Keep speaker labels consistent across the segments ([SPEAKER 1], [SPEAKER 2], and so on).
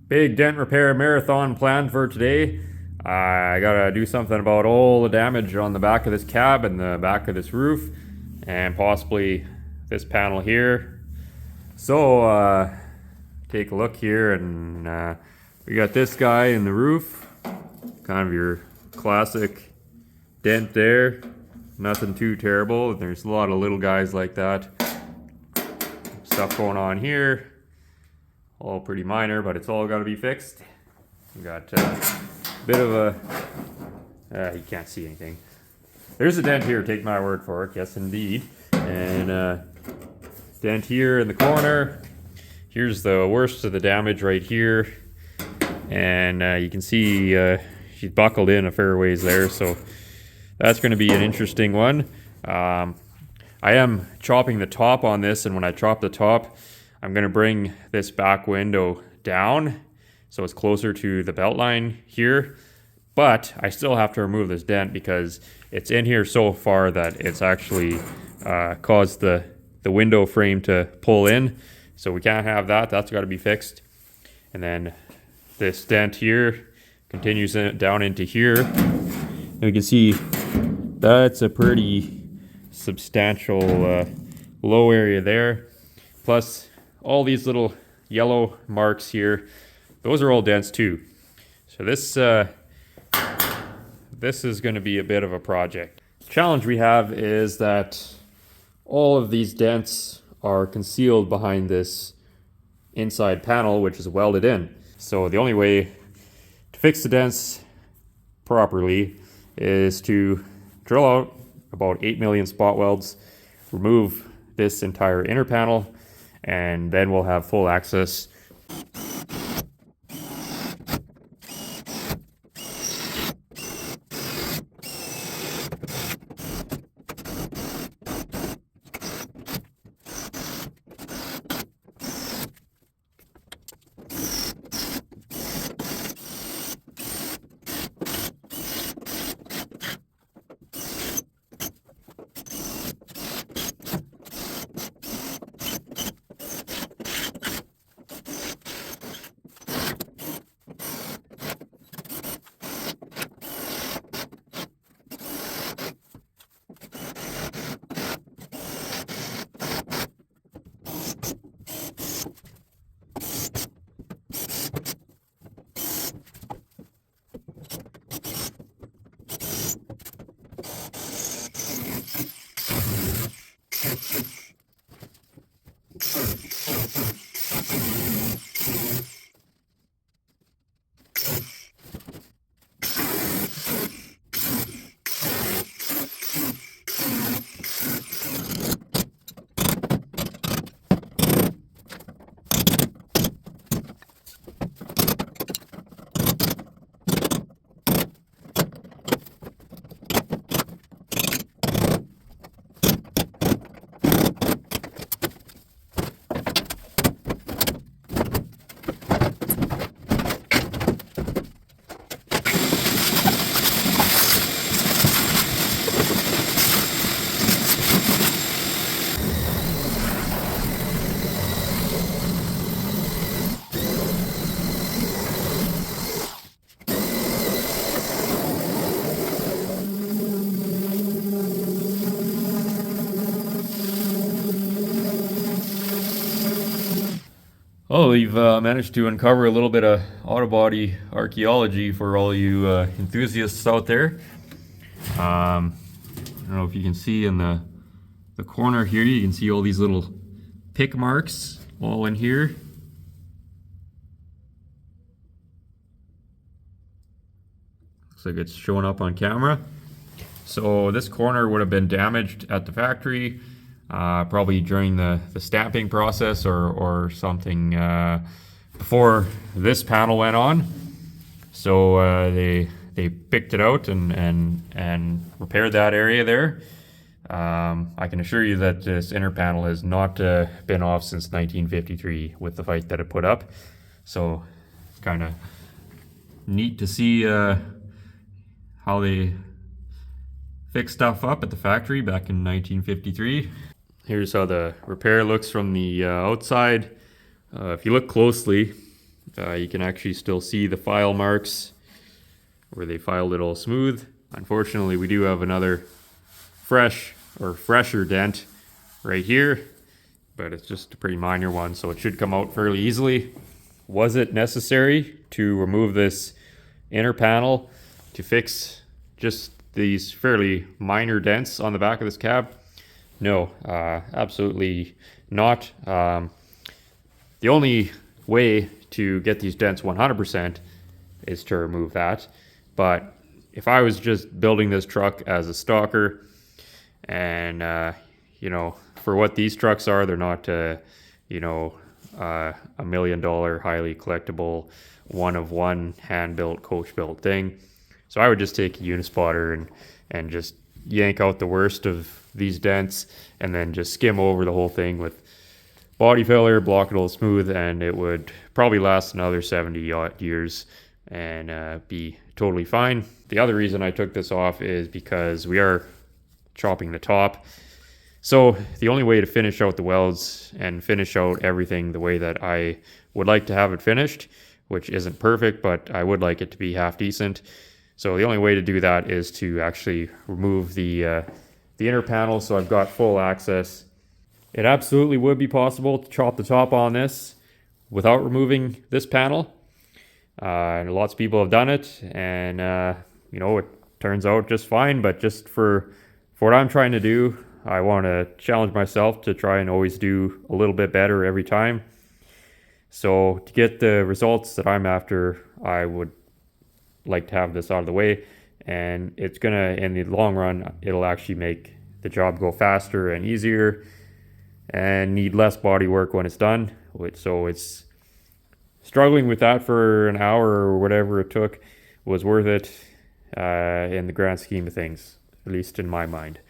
[SPEAKER 1] Big dent repair marathon planned for today. I gotta do something about all the damage on the back of this cab and the back of this roof, and possibly this panel here. So take a look here, and we got this guy in the roof, kind of your classic dent there. Nothing too terrible. There's a lot of little guys like that. Stuff going on here. All pretty minor, but it's all got to be fixed. We got a bit of a, you can't see anything. There's a dent here, take my word for it, yes indeed. And dent here in the corner. Here's the worst of the damage right here. And you can see she's buckled in a fair ways there, so that's going to be an interesting one. I am chopping the top on this, and when I chop the top, I'm going to bring this back window down so it's closer to the belt line here, but I still have to remove this dent because it's in here so far that it's actually caused the window frame to pull in, so we can't have that. That's got to be fixed. And then this dent here continues down into here, and we can see that's a pretty substantial low area there, plus all these little yellow marks here, those are all dents too. So this is going to be a bit of a project. The challenge we have is that all of these dents are concealed behind this inside panel, which is welded in. So the only way to fix the dents properly is to drill out about 8 million spot welds, remove this entire inner panel, and then we'll have full access. Oh, you've managed to uncover a little bit of autobody archaeology for all you enthusiasts out there. I don't know if you can see in the corner here, you can see all these little pick marks all in here. Looks like it's showing up on camera. So this corner would have been damaged at the factory. Probably during the stamping process or something before this panel went on. So they picked it out and repaired that area there. I can assure you that this inner panel has not been off since 1953 with the fight that it put up. So it's kind of neat to see how they fix stuff up at the factory back in 1953. Here's how the repair looks from the outside. If you look closely, You can actually still see the file marks where they filed it all smooth. Unfortunately, we do have another fresher dent right here, but it's just a pretty minor one, so it should come out fairly easily. Was it necessary to remove this inner panel to fix just these fairly minor dents on the back of this cab? No, absolutely not. The only way to get these dents 100% is to remove that. But if I was just building this truck as a stalker, and you know, for what these trucks are, they're not you know, $1 million highly collectible one of one hand-built, coach-built thing. So I would just take a Unispotter and just yank out the worst of these dents and then just skim over the whole thing with body filler, block it all smooth, and it would probably last another 70 odd years and be totally fine. The other reason I took this off is because we are chopping the top. So the only way to finish out the welds and finish out everything the way that I would like to have it finished, which isn't perfect, but I would like it to be half decent. So the only way to do that is to actually remove the inner panel, so I've got full access. It absolutely would be possible to chop the top on this without removing this panel. And lots of people have done it, and you know, it turns out just fine. But just for what I'm trying to do, I want to challenge myself to try and always do a little bit better every time. So to get the results that I'm after, I would like to have this out of the way, and it's gonna, in the long run, it'll actually make the job go faster and easier and need less body work when it's done. So it's struggling with that for an hour or whatever it took was worth it in the grand scheme of things, at least in my mind.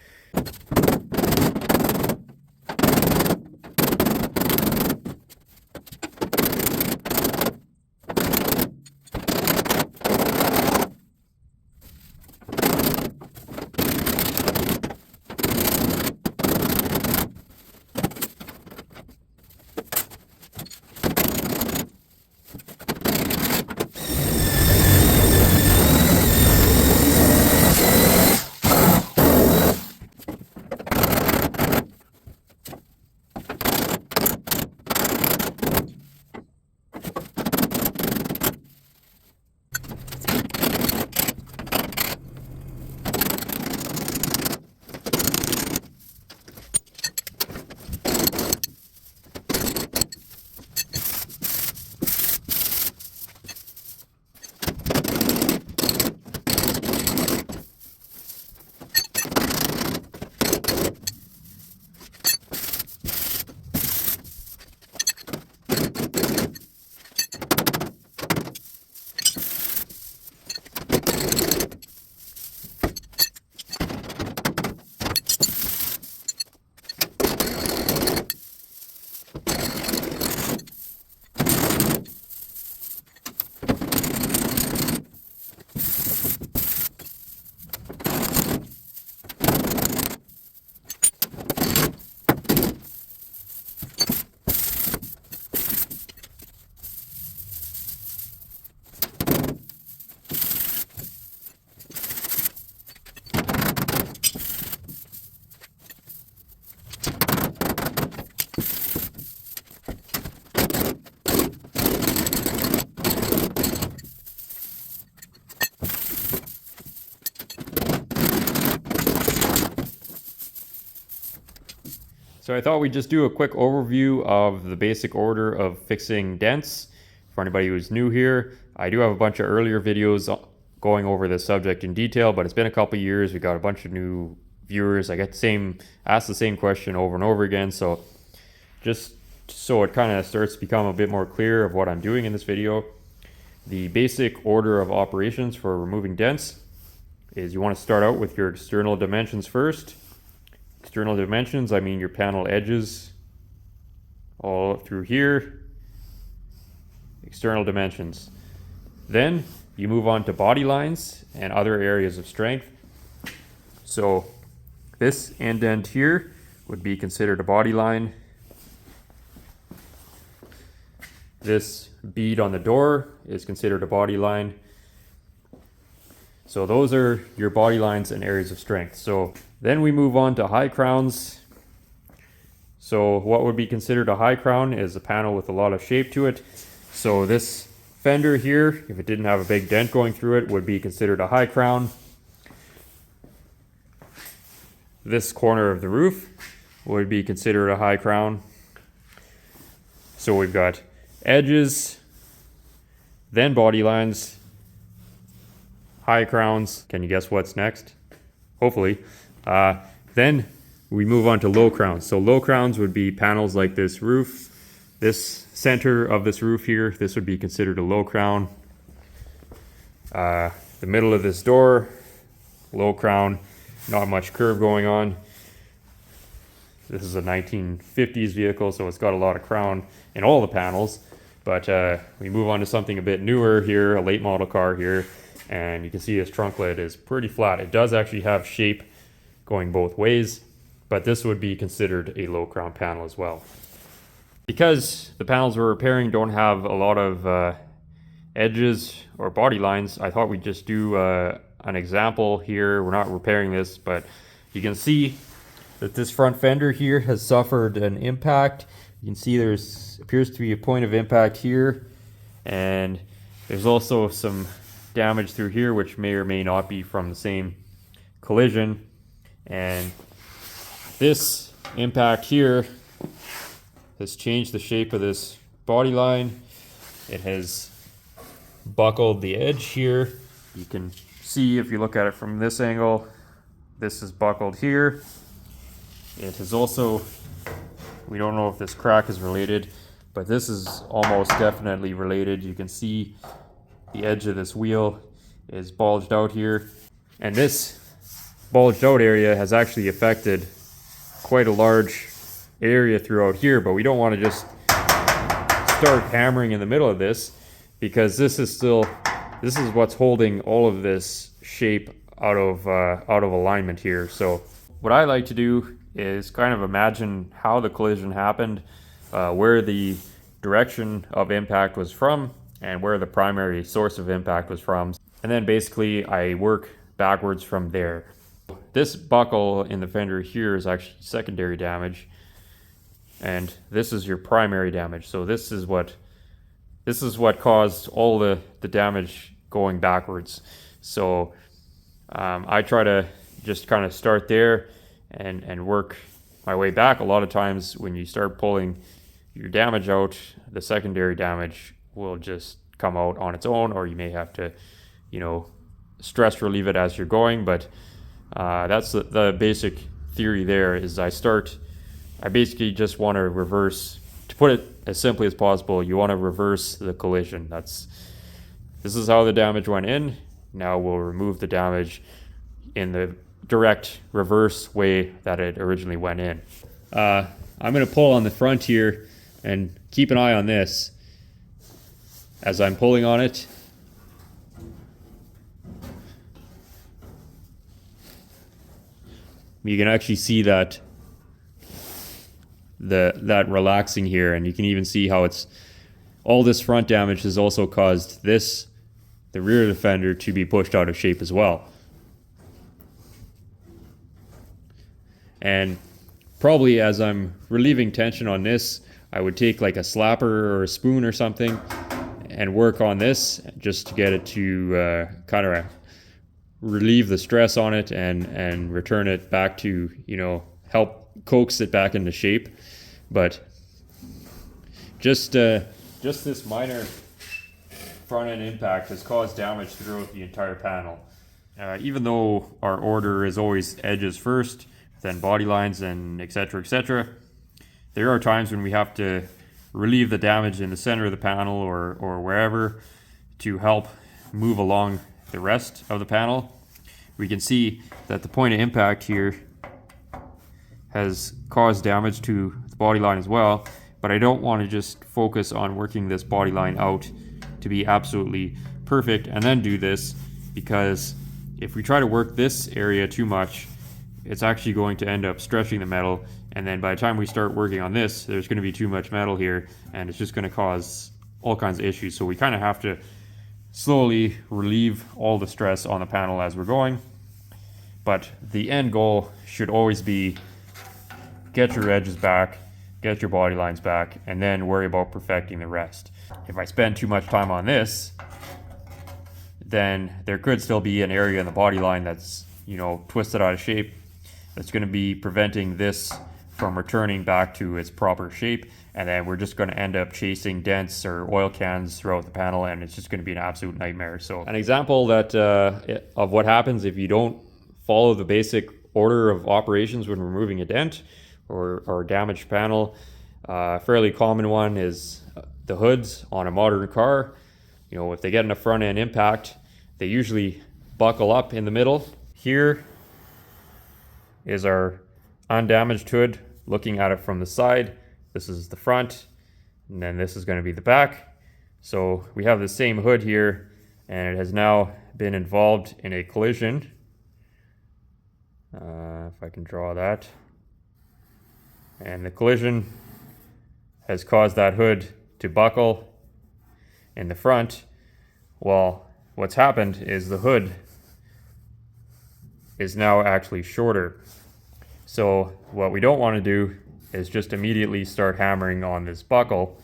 [SPEAKER 1] So I thought we'd just do a quick overview of the basic order of fixing dents. For anybody who's new here, I do have a bunch of earlier videos going over this subject in detail, but it's been a couple years. We got a bunch of new viewers. I get asked the same question over and over again. So just so it kind of starts to become a bit more clear of what I'm doing in this video, the basic order of operations for removing dents is you want to start out with your external dimensions first. External dimensions, I mean your panel edges all through here. External dimensions. Then you move on to body lines and other areas of strength. So this indent here would be considered a body line. This bead on the door is considered a body line. So those are your body lines and areas of strength. So then we move on to high crowns. So what would be considered a high crown is a panel with a lot of shape to it. So this fender here, if it didn't have a big dent going through it, would be considered a high crown. This corner of the roof would be considered a high crown. So we've got edges, then body lines, high crowns. Can you guess what's next? Hopefully. Then we move on to low crowns. So low crowns would be panels like this roof. This center of this roof here, this would be considered a low crown. The middle of this door, low crown, not much curve going on. This is a 1950s vehicle, so it's got a lot of crown in all the panels. But we move on to something a bit newer here, a late model car here. And you can see this trunk lid is pretty flat. It does actually have shape going both ways, but this would be considered a low crown panel as well. Because the panels we're repairing don't have a lot of edges or body lines, I thought we'd just do an example here. We're not repairing this, but you can see that this front fender here has suffered an impact. You can see there's appears to be a point of impact here, and there's also some damage through here, which may or may not be from the same collision. And this impact here has changed the shape of this body line. It has buckled the edge here. You can see if you look at it from this angle, this is buckled here. It has also, we don't know if this crack is related, but this is almost definitely related. You can see the edge of this wheel is bulged out here, and this bulged out area has actually affected quite a large area throughout here, but we don't want to just start hammering in the middle of this, because this is what's holding all of this shape out of alignment here. So what I like to do is kind of imagine how the collision happened, where the direction of impact was from, and where the primary source of impact was from. And then basically I work backwards from there. This buckle in the fender here is actually secondary damage, and this is your primary damage. So this is what caused all the damage going backwards. So I try to just kind of start there and work my way back. A lot of times when you start pulling your damage out, the secondary damage will just come out on its own, or you may have to, stress relieve it as you're going. But that's the basic theory there. Is I basically just want to reverse, to put it as simply as possible, you want to reverse the collision. This is how the damage went in. Now we'll remove the damage in the direct reverse way that it originally went in. I'm going to pull on the front here and keep an eye on this as I'm pulling on it. You can actually see that that relaxing here, and you can even see how all this front damage has also caused the rear of the fender to be pushed out of shape as well. And probably as I'm relieving tension on this, I would take like a slapper or a spoon or something and work on this just to get it to kind of relieve the stress on it and return it back to, help coax it back into shape. But just this minor front end impact has caused damage throughout the entire panel. Even though our order is always edges first, then body lines, and etc., there are times when we have to relieve the damage in the center of the panel or wherever to help move along the rest of the panel. We can see that the point of impact here has caused damage to the body line as well, but I don't want to just focus on working this body line out to be absolutely perfect and then do this, because if we try to work this area too much, it's actually going to end up stretching the metal, and then by the time we start working on this, there's going to be too much metal here, and it's just going to cause all kinds of issues. So we kind of have to slowly relieve all the stress on the panel as we're going. But the end goal should always be get your edges back, get your body lines back, and then worry about perfecting the rest. If I spend too much time on this, then there could still be an area in the body line that's, you know, twisted out of shape. That's going to be preventing this from returning back to its proper shape. And then we're just going to end up chasing dents or oil cans throughout the panel, and it's just going to be an absolute nightmare. So an example that of what happens if you don't follow the basic order of operations when removing a dent or damaged panel. A fairly common one is the hoods on a modern car. You know, if they get in a front end impact, they usually buckle up in the middle. Here is our undamaged hood, looking at it from the side. This is the front, and then this is going to be the back. So we have the same hood here, and it has now been involved in a collision. If I can draw that. And the collision has caused that hood to buckle in the front. Well, what's happened is the hood is now actually shorter. So what we don't want to do is just immediately start hammering on this buckle,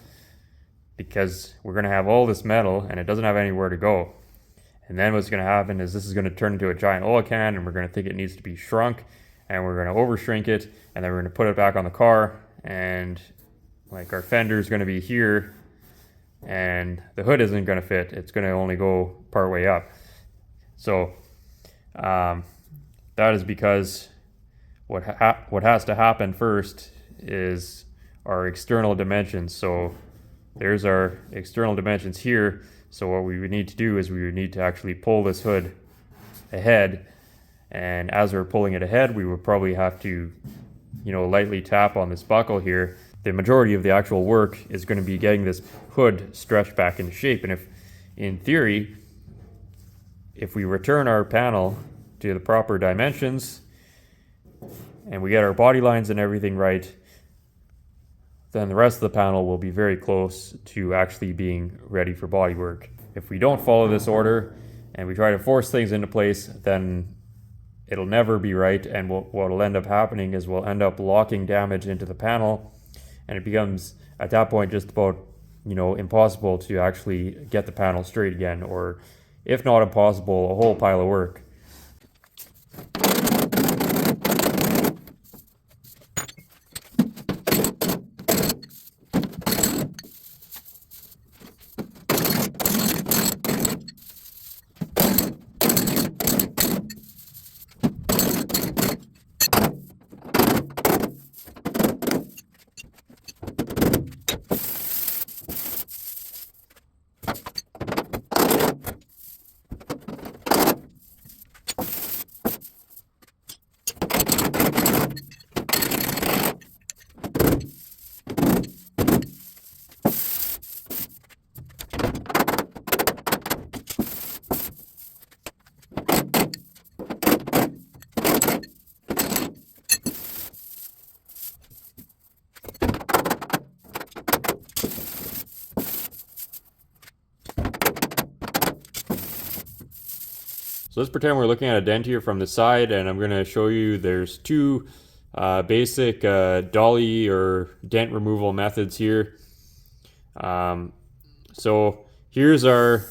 [SPEAKER 1] because we're going to have all this metal and it doesn't have anywhere to go. And then what's going to happen is this is going to turn into a giant oil can, and we're going to think it needs to be shrunk, and we're going to over shrink it, and then we're going to put it back on the car, and like our fender is going to be here, and the hood isn't going to fit. It's going to only go part way up. So that is because what has to happen first is our external dimensions. So there's our external dimensions here. So what we would need to do is we would need to actually pull this hood ahead. And as we're pulling it ahead, we would probably have to, you know, lightly tap on this buckle here. The majority of the actual work is going to be getting this hood stretched back into shape. And if, in theory, if we return our panel to the proper dimensions and we get our body lines and everything right, then the rest of the panel will be very close to actually being ready for bodywork. If we don't follow this order and we try to force things into place, then it'll never be right, and what will end up happening is we'll end up locking damage into the panel, and it becomes, at that point, just about, you know, impossible to actually get the panel straight again, or if not impossible, a whole pile of work. So let's pretend we're looking at a dent here from the side, and I'm going to show you there's two basic dolly or dent removal methods here. So here's our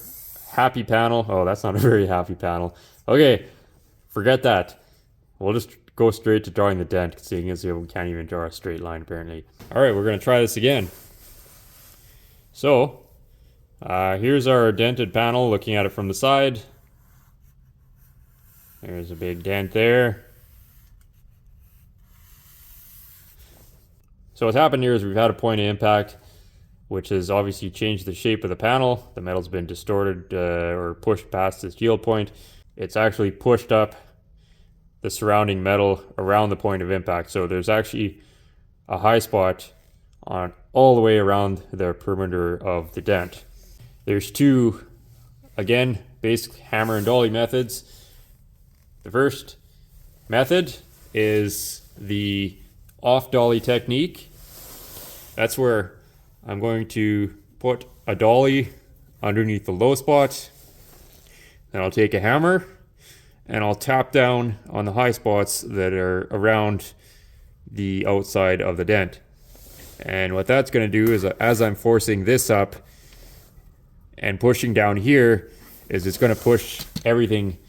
[SPEAKER 1] happy panel. Oh, that's not a very happy panel. Okay, forget that. We'll just go straight to drawing the dent, seeing as we can't even draw a straight line apparently. All right, we're going to try this again. So here's our dented panel, looking at it from the side. There's a big dent there. So what's happened here is we've had a point of impact, which has obviously changed the shape of the panel. The metal's been distorted or pushed past this yield point. It's actually pushed up the surrounding metal around the point of impact. So there's actually a high spot on all the way around the perimeter of the dent. There's two, again, basic hammer and dolly methods. The first method is the off dolly technique. That's where I'm going to put a dolly underneath the low spot. Then I'll take a hammer and I'll tap down on the high spots that are around the outside of the dent. And what that's going to do is, as I'm forcing this up and pushing down here, is it's going to push everything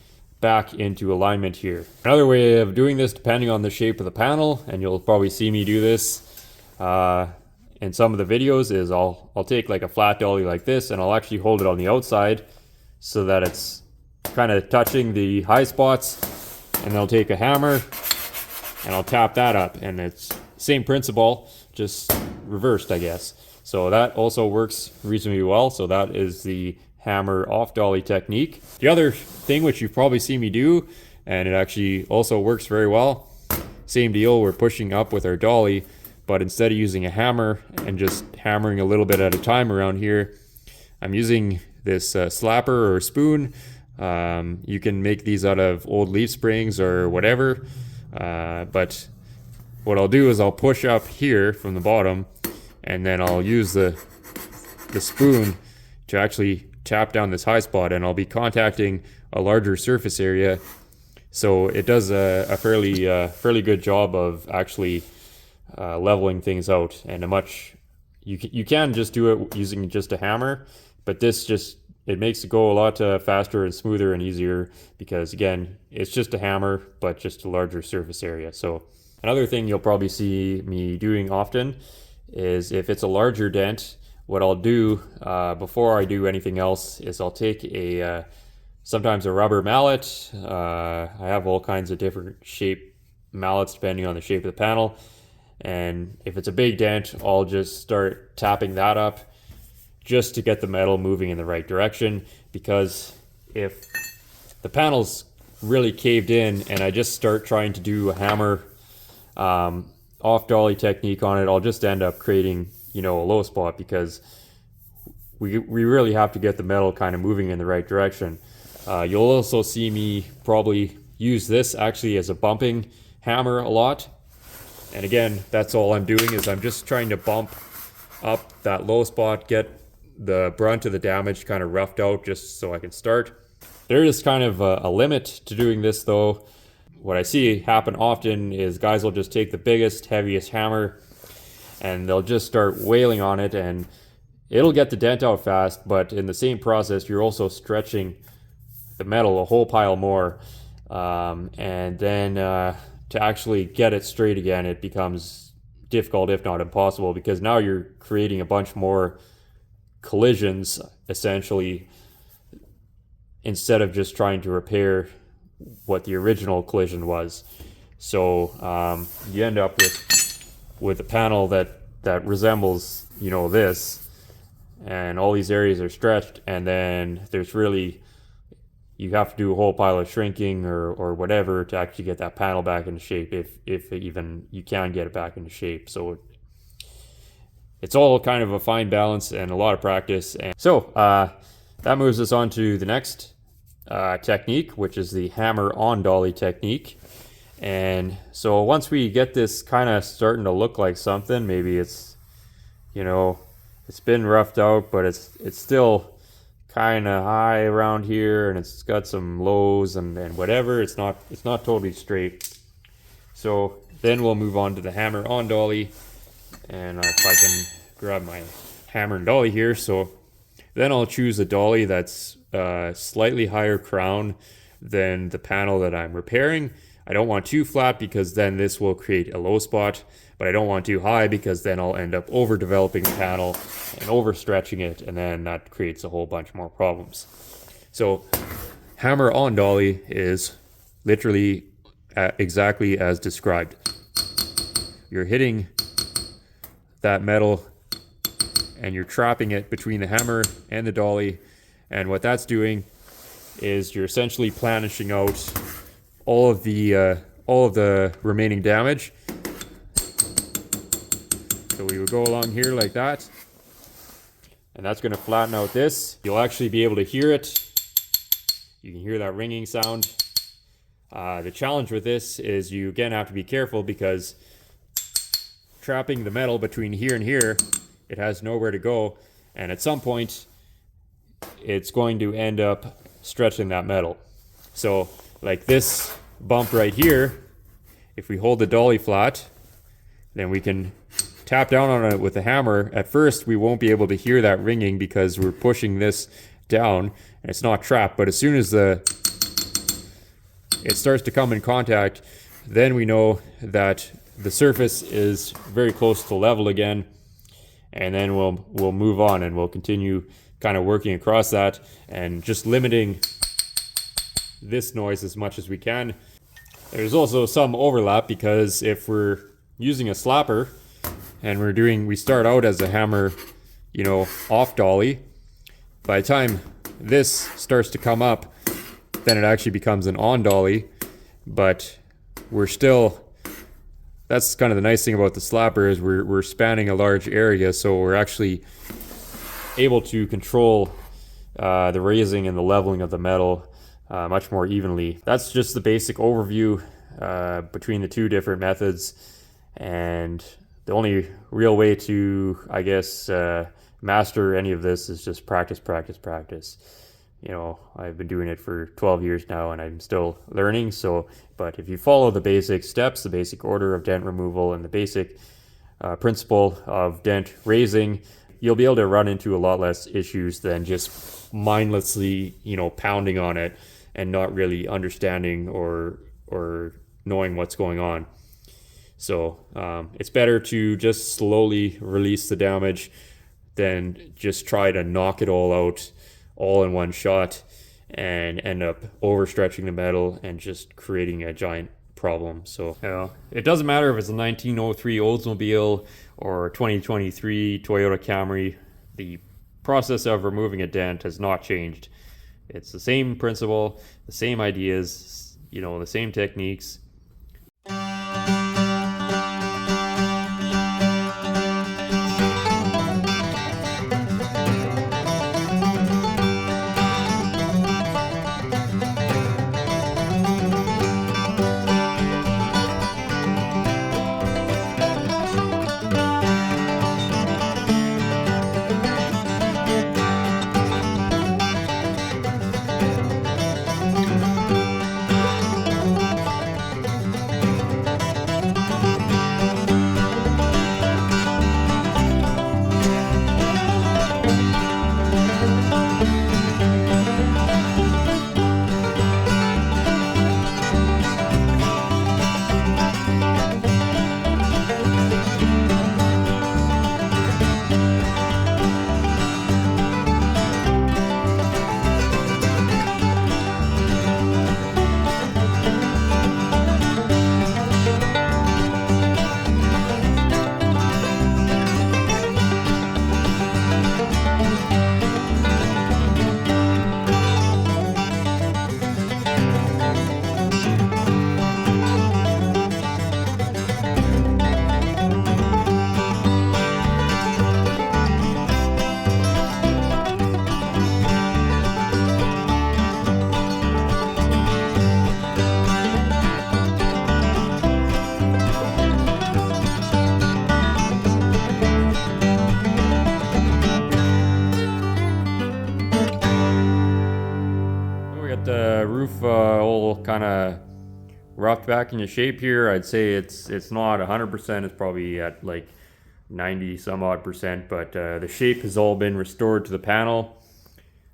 [SPEAKER 1] back into alignment here. Another way of doing this, depending on the shape of the panel, and you'll probably see me do this in some of the videos, is I'll take like a flat dolly like this and I'll actually hold it on the outside so that it's kind of touching the high spots, and I'll take a hammer and I'll tap that up, and it's same principle, just reversed, I guess. So that also works reasonably well. So that is the hammer off dolly technique. The other thing which you've probably seen me do, and it actually also works very well, same deal, we're pushing up with our dolly, but instead of using a hammer and just hammering a little bit at a time around here, I'm using this slapper or spoon. You can make these out of old leaf springs or whatever, but what I'll do is I'll push up here from the bottom, and then I'll use the spoon to actually tap down this high spot, and I'll be contacting a larger surface area. So it does a fairly good job of actually leveling things out, and you can just do it using just a hammer, but this it makes it go a lot faster and smoother and easier, because again, it's just a hammer but just a larger surface area. So another thing you'll probably see me doing often is, if it's a larger dent, what I'll do before I do anything else is I'll take sometimes a rubber mallet. I have all kinds of different shape mallets depending on the shape of the panel, and if it's a big dent, I'll just start tapping that up just to get the metal moving in the right direction. Because if the panel's really caved in and I just start trying to do a hammer off dolly technique on it, I'll just end up creating, a low spot, because we really have to get the metal kind of moving in the right direction. You'll also see me probably use this actually as a bumping hammer a lot. And again, that's all I'm doing, is I'm just trying to bump up that low spot, get the brunt of the damage kind of roughed out just so I can start. There is kind of a limit to doing this though. What I see happen often is guys will just take the biggest, heaviest hammer and they'll just start wailing on it, and it'll get the dent out fast, but in the same process, you're also stretching the metal a whole pile more. And then to actually get it straight again, it becomes difficult, if not impossible, because now you're creating a bunch more collisions, essentially, instead of just trying to repair what the original collision was. So you end up with a panel that resembles, this, and all these areas are stretched, and then there's really, you have to do a whole pile of shrinking or whatever to actually get that panel back into shape, if even you can get it back into shape. So it's all kind of a fine balance and a lot of practice. And so that moves us on to the next technique, which is the hammer on dolly technique. And so once we get this kind of starting to look like something, maybe it's, it's been roughed out, but it's still kind of high around here, and it's got some lows and whatever. It's not totally straight. So then we'll move on to the hammer on dolly, and if I can grab my hammer and dolly here. So then I'll choose a dolly that's slightly higher crown than the panel that I'm repairing. I don't want too flat, because then this will create a low spot, but I don't want too high, because then I'll end up overdeveloping the panel and overstretching it, and then that creates a whole bunch more problems. So hammer on dolly is literally exactly as described. You're hitting that metal and you're trapping it between the hammer and the dolly, and what that's doing is you're essentially planishing out all of the remaining damage. So we would go along here like that, and that's going to flatten out this. You'll actually be able to hear it. You can hear that ringing sound. The challenge with this is you again have to be careful, because trapping the metal between here and here, it has nowhere to go, And at some point, it's going to end up stretching that metal. So like this bump right here, if we hold the dolly flat, then we can tap down on it with a hammer. At first, we won't be able to hear that ringing because we're pushing this down and it's not trapped. But as soon as it starts to come in contact, then we know that the surface is very close to level again. And then we'll move on and we'll continue kind of working across that and just limiting this noise as much as we can. There's also some overlap because if we're using a slapper and we start out as a hammer, you know, off dolly, by the time this starts to come up, then it actually becomes an on dolly, but that's kind of the nice thing about the slapper is we're spanning a large area, so we're actually able to control the raising and the leveling of the metal much more evenly. That's just the basic overview between the two different methods, and the only real way to, I guess, master any of this is just practice. You know, I've been doing it for 12 years now and I'm still learning. But if you follow the basic steps, the basic order of dent removal and the basic principle of dent raising, you'll be able to run into a lot less issues than just mindlessly, you know, pounding on it and not really understanding or knowing what's going on. So it's better to just slowly release the damage than just try to knock it all out all in one shot and end up overstretching the metal and just creating a giant problem. So it doesn't matter if it's a 1903 Oldsmobile or 2023 Toyota Camry. The process of removing a dent has not changed. It's the same principle, the same ideas, you know, the same techniques. The roof all kind of roughed back into shape here. I'd say it's not 100%, it's probably at like 90 some odd percent, but the shape has all been restored to the panel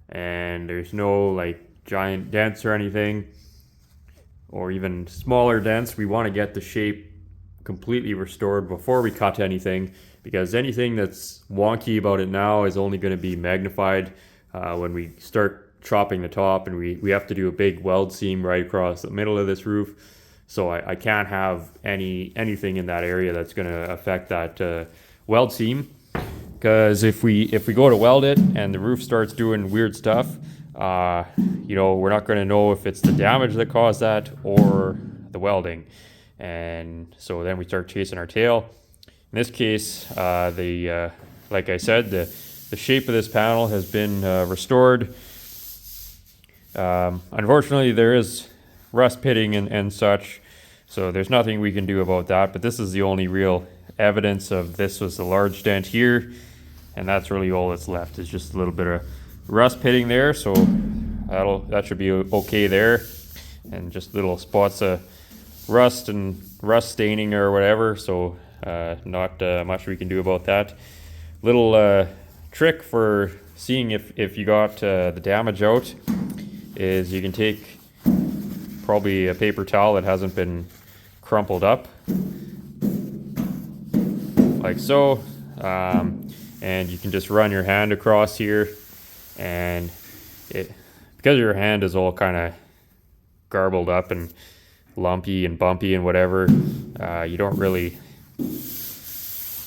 [SPEAKER 1] and there's no like giant dents or anything, or even smaller dents. We want to get the shape completely restored before we cut anything, because anything that's wonky about it now is only going to be magnified when we start chopping the top, and we have to do a big weld seam right across the middle of this roof. So I can't have anything in that area that's going to affect that weld seam, because if we go to weld it and the roof starts doing weird stuff, you know, we're not going to know if it's the damage that caused that or the welding, and so then we start chasing our tail. In this case, like I said, the shape of this panel has been restored. Unfortunately, there is rust pitting and such, so there's nothing we can do about that, but this is the only real evidence of this was a large dent here, and that's really all that's left, is just a little bit of rust pitting there. So that should be okay there, and just little spots of rust and rust staining or whatever. So not much we can do about that. Little trick for seeing if you got the damage out is you can take probably a paper towel that hasn't been crumpled up, like so, and you can just run your hand across here, and because your hand is all kind of garbled up and lumpy and bumpy and whatever, you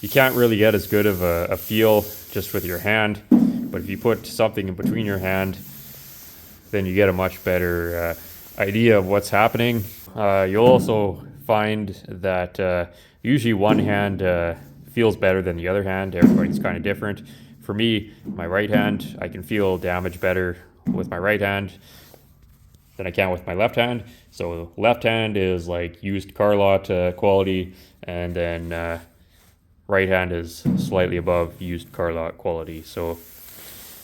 [SPEAKER 1] can't really get as good of a feel just with your hand. But if you put something in between your hand, then you get a much better idea of what's happening. You'll also find that usually one hand feels better than the other hand. Everybody's kind of different. For me, my right hand, I can feel damage better with my right hand than I can with my left hand. So left hand is like used car lot quality, and then right hand is slightly above used car lot quality. So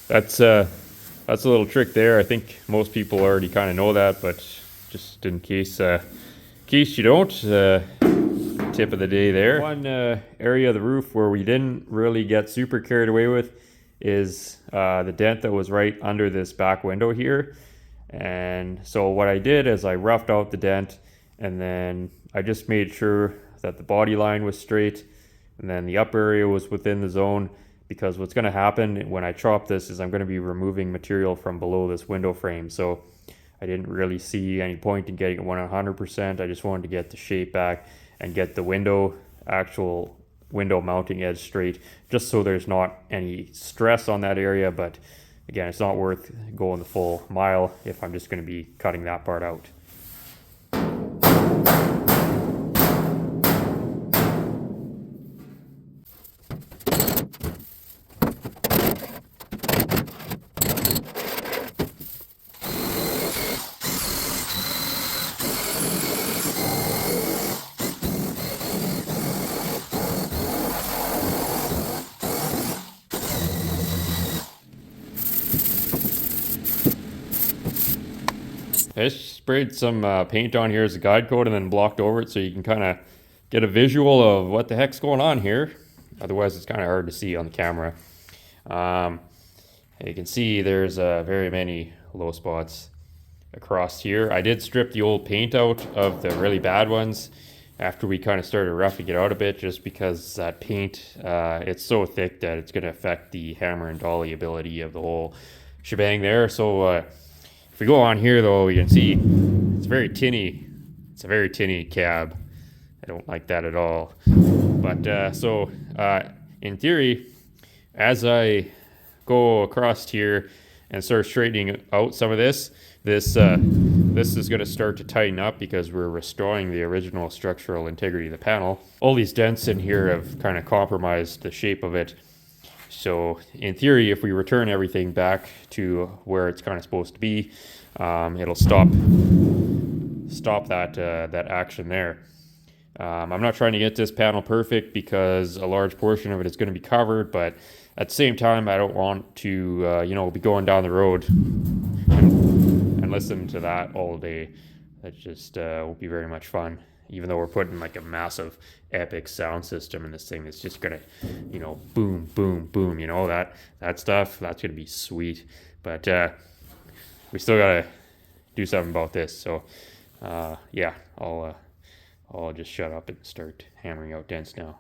[SPEAKER 1] that's a little trick there. I think most people already kind of know that, but just in case you don't, tip of the day there. One area of the roof where we didn't really get super carried away with is the dent that was right under this back window here. And so what I did is I roughed out the dent, and then I just made sure that the body line was straight, and then the upper area was within the zone, because what's going to happen when I chop this is I'm going to be removing material from below this window frame. So I didn't really see any point in getting it 100%. I just wanted to get the shape back and get the actual window mounting edge straight, just so there's not any stress on that area. But again, it's not worth going the full mile if I'm just going to be cutting that part out. I just sprayed some paint on here as a guide coat and then blocked over it so you can kind of get a visual of what the heck's going on here. Otherwise, it's kind of hard to see on the camera. You can see there's very many low spots across here. I did strip the old paint out of the really bad ones after we kind of started roughing it out a bit, just because that paint, it's so thick that it's going to affect the hammer and dolly ability of the whole shebang there. So if we go on here though, you can see it's very tinny. It's a very tinny cab. I don't like that at all. But in theory, as I go across here and start straightening out some of this is going to start to tighten up, because we're restoring the original structural integrity of the panel. All these dents in here have kind of compromised the shape of it. So in theory, if we return everything back to where it's kind of supposed to be, it'll stop that action there. I'm not trying to get this panel perfect, because a large portion of it is going to be covered, but at the same time, I don't want to be going down the road and listen to that all day. That just won't be very much fun. Even though we're putting like a massive epic sound system in this thing, it's just gonna, boom, boom, boom, that stuff, that's gonna be sweet. But we still gotta do something about this. So yeah, I'll just shut up and start hammering out dents now.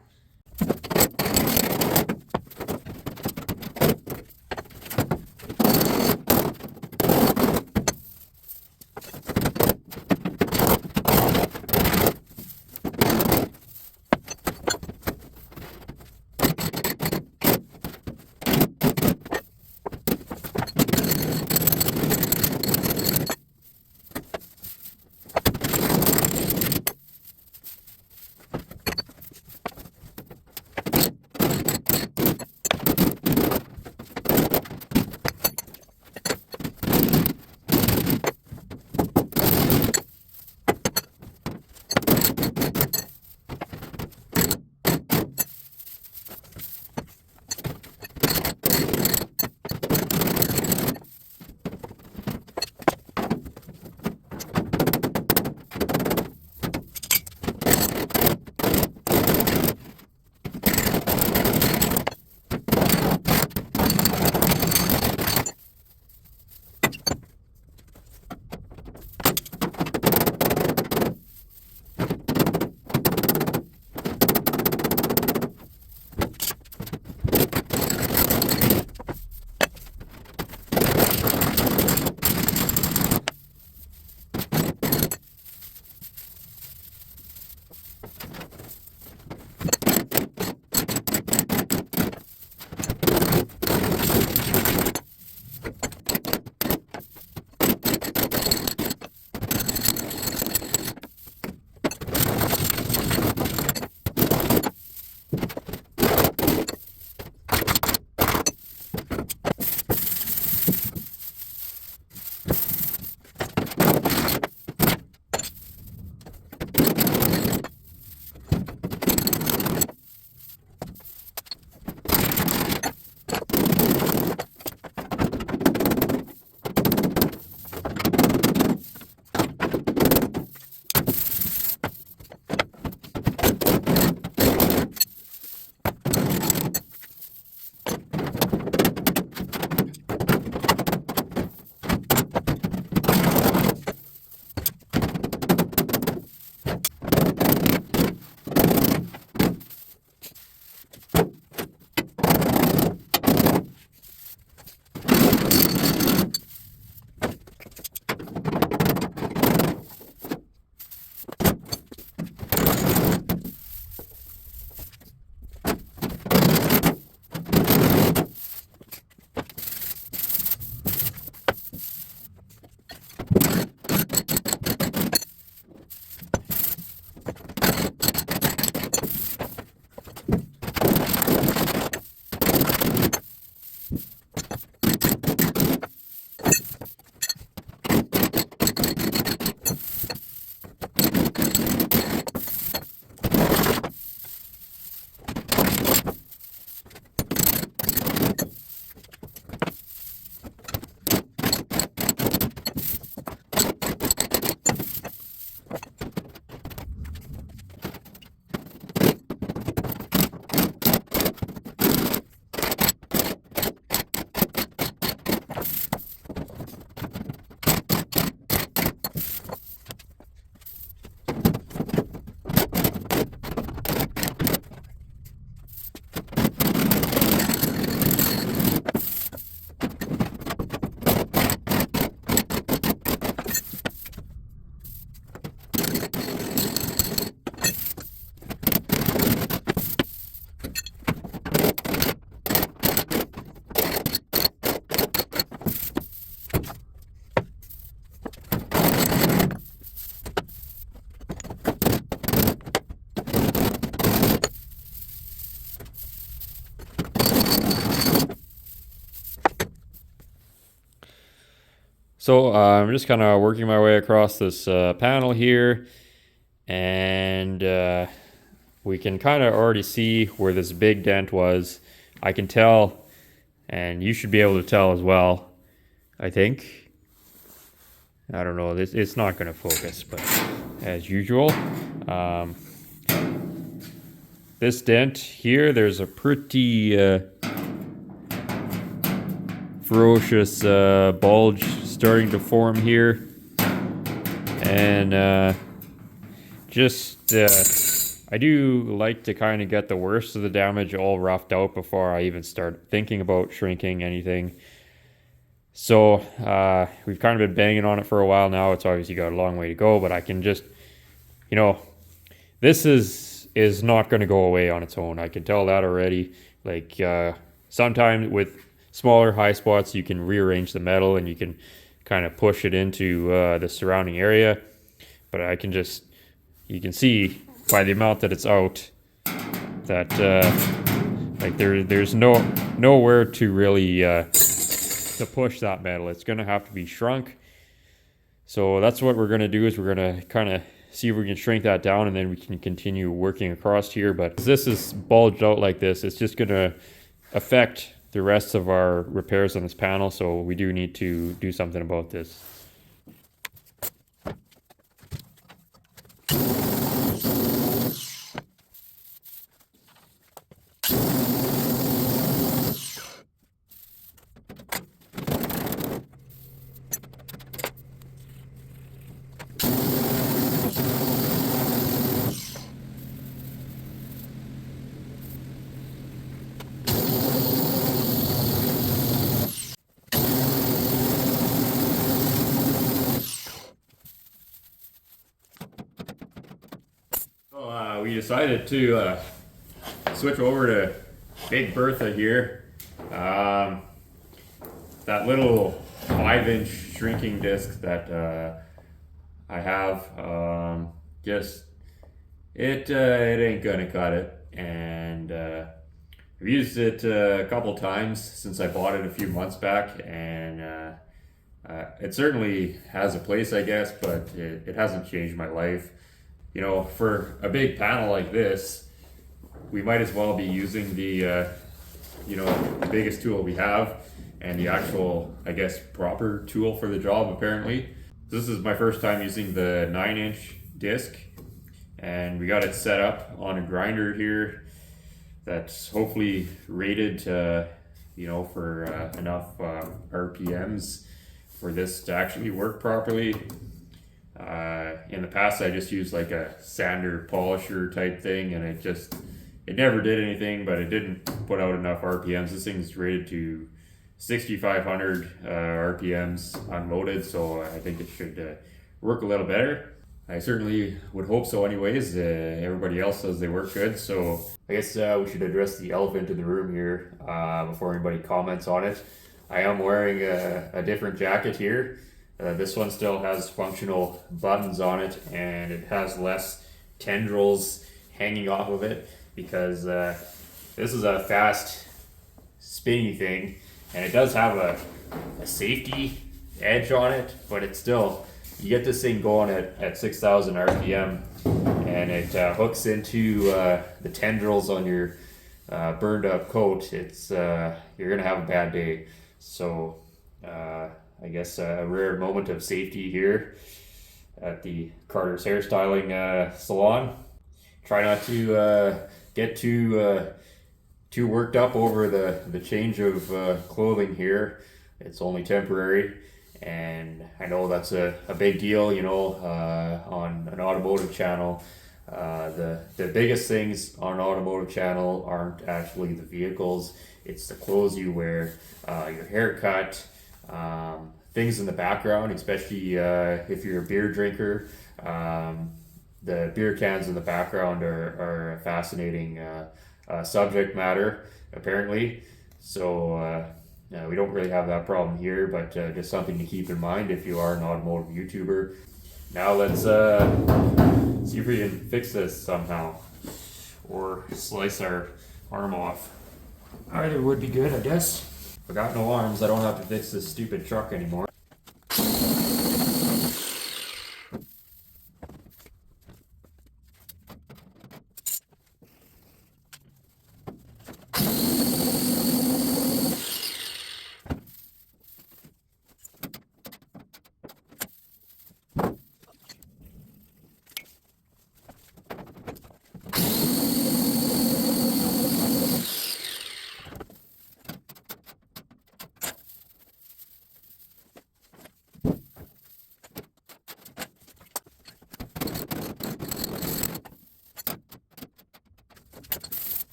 [SPEAKER 1] So I'm just kind of working my way across this panel here, and we can kind of already see where this big dent was. I can tell, and you should be able to tell as well, I think. I don't know, it's not going to focus, but as usual. This dent here, there's a pretty ferocious bulge starting to form here, and I do like to kind of get the worst of the damage all roughed out before I even start thinking about shrinking anything. So we've kind of been banging on it for a while now. It's obviously got a long way to go, but I can just, this is not going to go away on its own. I can tell that already. Like sometimes with smaller high spots, you can rearrange the metal and you can kind of push it into the surrounding area. But I can just, you can see by the amount that it's out that like there's nowhere to really to push that metal. It's going to have to be shrunk. So that's what we're going to do, is we're going to kind of see if we can shrink that down, and then we can continue working across here. But this is bulged out like this, it's just going to affect the rest of our repairs on this panel, so we do need to do something about this. We decided to switch over to Big Bertha here. That little 5-inch shrinking disc that I have, it ain't gonna cut it, and I've used it a couple times since I bought it a few months back, and it certainly has a place, I guess, but it hasn't changed my life. For a big panel like this, we might as well be using the biggest tool we have, and the actual, I guess, proper tool for the job, apparently. This is my first time using the 9-inch disc, and we got it set up on a grinder here that's hopefully rated to, for enough RPMs for this to actually work properly. In the past, I just used like a sander polisher type thing, and it never did anything, but it didn't put out enough RPMs. This thing's rated to 6,500 RPMs unloaded, so I think it should work a little better. I certainly would hope so anyways. Everybody else says they work good, so I guess we should address the elephant in the room here before anybody comments on it. I am wearing a different jacket here. This one still has functional buttons on it, and it has less tendrils hanging off of it, because this is a fast spinny thing, and it does have a safety edge on it, but it's still, you get this thing going at 6,000 RPM, and it hooks into the tendrils on your burned up coat. It's you're gonna have a bad day. So I guess a rare moment of safety here at the Carter's Hairstyling salon. Try not to get too worked up over the change of clothing here. It's only temporary, and I know that's a big deal, on an automotive channel. The biggest things on an automotive channel aren't actually the vehicles, it's the clothes you wear, your haircut, things in the background, especially if you're a beer drinker. The beer cans in the background are a fascinating subject matter, apparently. So we don't really have that problem here, but just something to keep in mind if you are an automotive YouTuber. Now let's see if we can fix this somehow, or slice our arm off. Either would be good, I guess. If I got no arms, I don't have to fix this stupid truck anymore.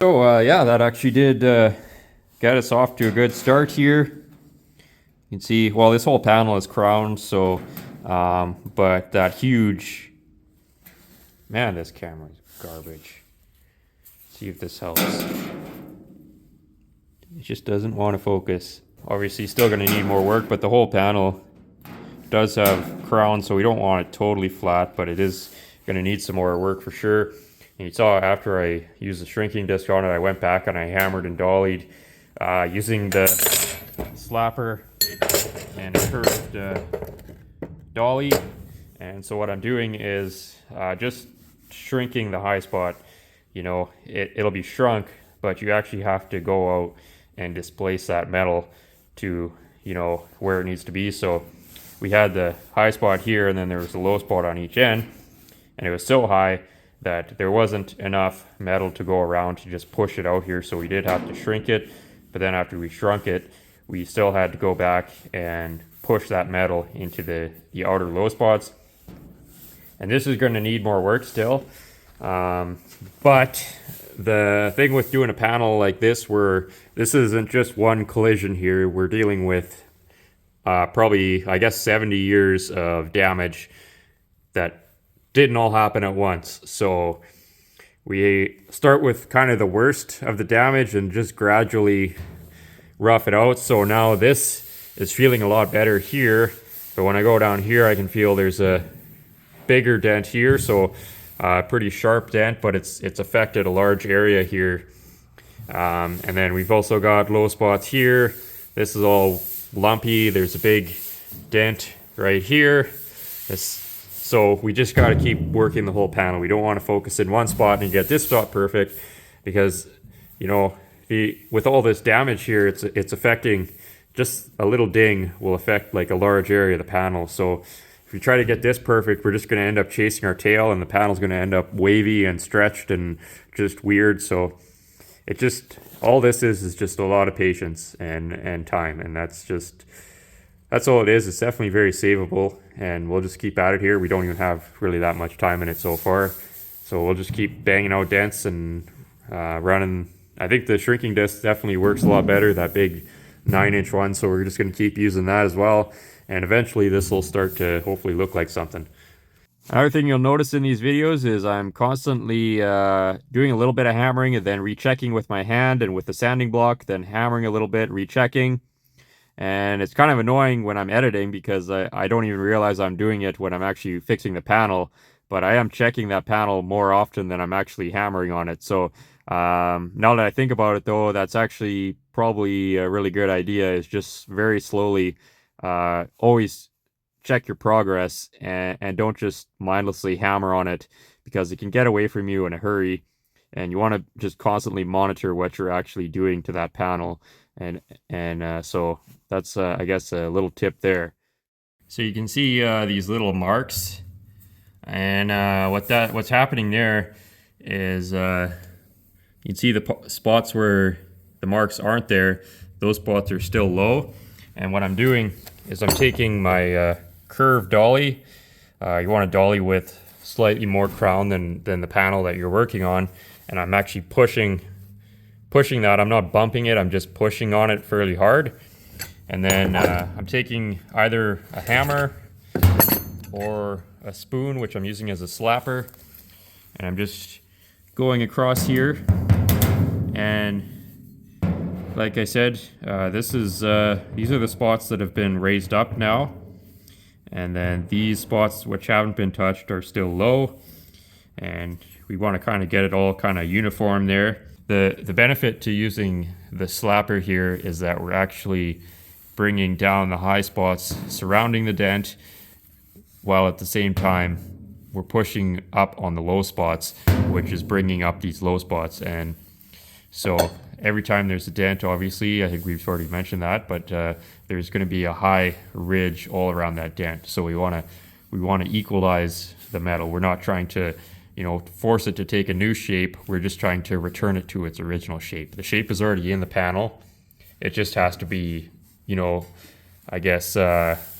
[SPEAKER 1] So yeah, that actually did get us off to a good start here. You can see, well, this whole panel is crowned, so but that huge, man, this camera is garbage. Let's see if this helps. It just doesn't want to focus. Obviously still going to need more work, but the whole panel does have crown, so we don't want it totally flat, but it is going to need some more work for sure. And you saw after I used the shrinking disc on it, I went back and I hammered and dollied using the slapper and a curved dolly. And so what I'm doing is just shrinking the high spot. You know, it'll be shrunk, but you actually have to go out and displace that metal to, you know, where it needs to be. So we had the high spot here, and then there was a low spot on each end, and it was so high that there wasn't enough metal to go around to just push it out here. So we did have to shrink it, but then after we shrunk it, we still had to go back and push that metal into the outer low spots. And this is going to need more work still. But the thing with doing a panel like this, where this isn't just one collision here, we're dealing with probably, I guess, 70 years of damage that didn't all happen at once. So we start with kind of the worst of the damage and just gradually rough it out. So now this is feeling a lot better here, but when I go down here, I can feel there's a bigger dent here. So pretty sharp dent, but it's affected a large area here. And then we've also got low spots here. This is all lumpy. There's a big dent right here. So we just got to keep working the whole panel. We don't want to focus in one spot and get this spot perfect, because, you know, with all this damage here, it's affecting, just a little ding will affect like a large area of the panel. So if we try to get this perfect, we're just going to end up chasing our tail, and the panel's going to end up wavy and stretched and just weird. So it just, all this is just a lot of patience and time, and that's all it is. It's definitely very savable, and we'll just keep at it here. We don't even have really that much time in it so far, so we'll just keep banging out dents and running. I think the shrinking disc definitely works a lot better, that big 9-inch one, so we're just going to keep using that as well, and eventually this will start to hopefully look like something. Another thing you'll notice in these videos is I'm constantly doing a little bit of hammering and then rechecking with my hand and with the sanding block, then hammering a little bit, rechecking. And it's kind of annoying when I'm editing, because I don't even realize I'm doing it when I'm actually fixing the panel. But I am checking that panel more often than I'm actually hammering on it. So now that I think about it, though, that's actually probably a really good idea, is just very slowly always check your progress, and don't just mindlessly hammer on it, because it can get away from you in a hurry. And you want to just constantly monitor what you're actually doing to that panel. And so that's I guess a little tip there. So you can see these little marks, and what's happening there is you can see the spots where the marks aren't there. Those spots are still low, and what I'm doing is I'm taking my curved dolly. You want a dolly with slightly more crown than the panel that you're working on, and I'm actually pushing that. I'm not bumping it, I'm just pushing on it fairly hard. And then I'm taking either a hammer or a spoon, which I'm using as a slapper, and I'm just going across here. And like I said, these are the spots that have been raised up now, and then these spots which haven't been touched are still low, and we want to kind of get it all kind of uniform there. The benefit to using the slapper here is that we're actually bringing down the high spots surrounding the dent, while at the same time we're pushing up on the low spots, which is bringing up these low spots. And so every time there's a dent, obviously, I think we've already mentioned that, but there's going to be a high ridge all around that dent. So we want to equalize the metal. We're not trying to, you know, force it to take a new shape. We're just trying to return it to its original shape. The shape is already in the panel. It just has to be, you know, I guess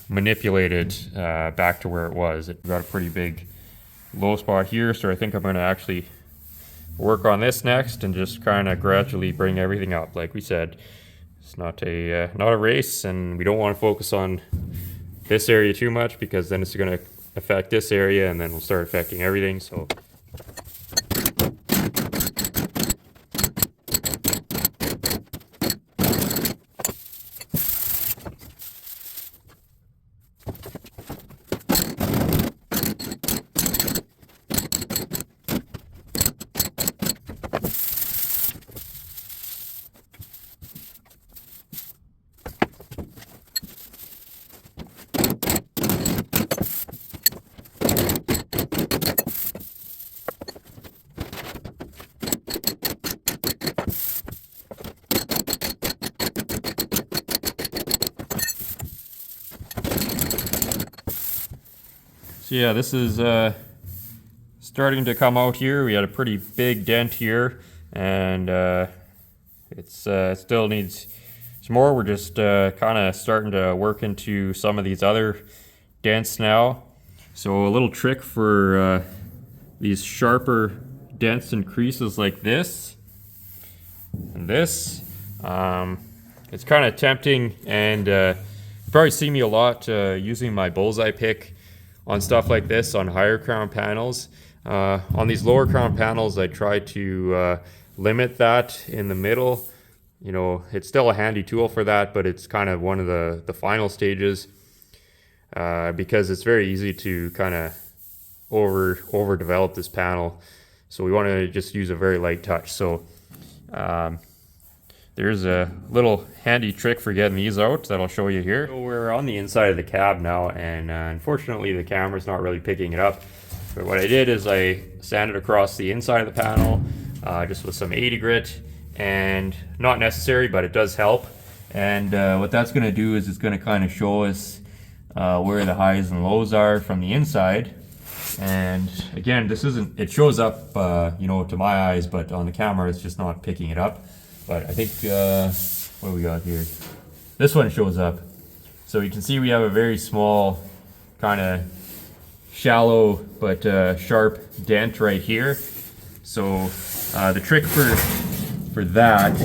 [SPEAKER 1] manipulated back to where it was. It got a pretty big low spot here, so I think I'm going to actually work on this next and just kind of gradually bring everything up. Like we said, it's not a race, and we don't want to focus on this area too much because then it's going to affect this area and then we'll start affecting everything. So yeah, this is starting to come out here. We had a pretty big dent here, and it still needs some more. We're just kind of starting to work into some of these other dents now. So a little trick for these sharper dents and creases like this and this. It's kind of tempting, and you probably see me a lot using my bullseye pick on stuff like this on higher crown panels. On these lower crown panels, I try to limit that in the middle. You know, it's still a handy tool for that, but it's kind of one of the final stages because it's very easy to kind of overdevelop this panel. So we want to just use a very light touch. So there's a little handy trick for getting these out that I'll show you here. So we're on the inside of the cab now, and unfortunately the camera's not really picking it up. But what I did is I sanded across the inside of the panel just with some 80 grit, and not necessary, but it does help. And what that's going to do is it's going to kind of show us where the highs and lows are from the inside. And again, this isn't, it shows up you know, to my eyes, but on the camera it's just not picking it up. But I think, what do we got here? This one shows up. So you can see we have a very small, kind of shallow but sharp dent right here. So the trick for that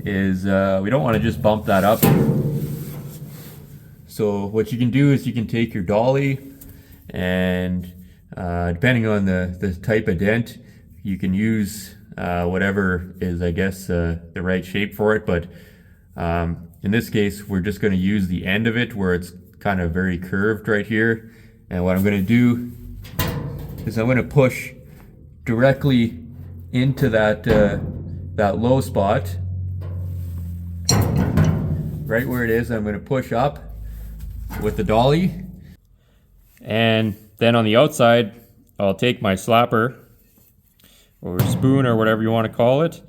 [SPEAKER 1] is we don't want to just bump that up. So what you can do is you can take your dolly, and depending on the type of dent, you can use whatever is, I guess, the right shape for it. But in this case, we're just going to use the end of it where it's kind of very curved right here. And what I'm going to do is I'm going to push directly into that that low spot, right where it is. I'm going to push up with the dolly, and then on the outside, I'll take my slapper or spoon or whatever you want to call it,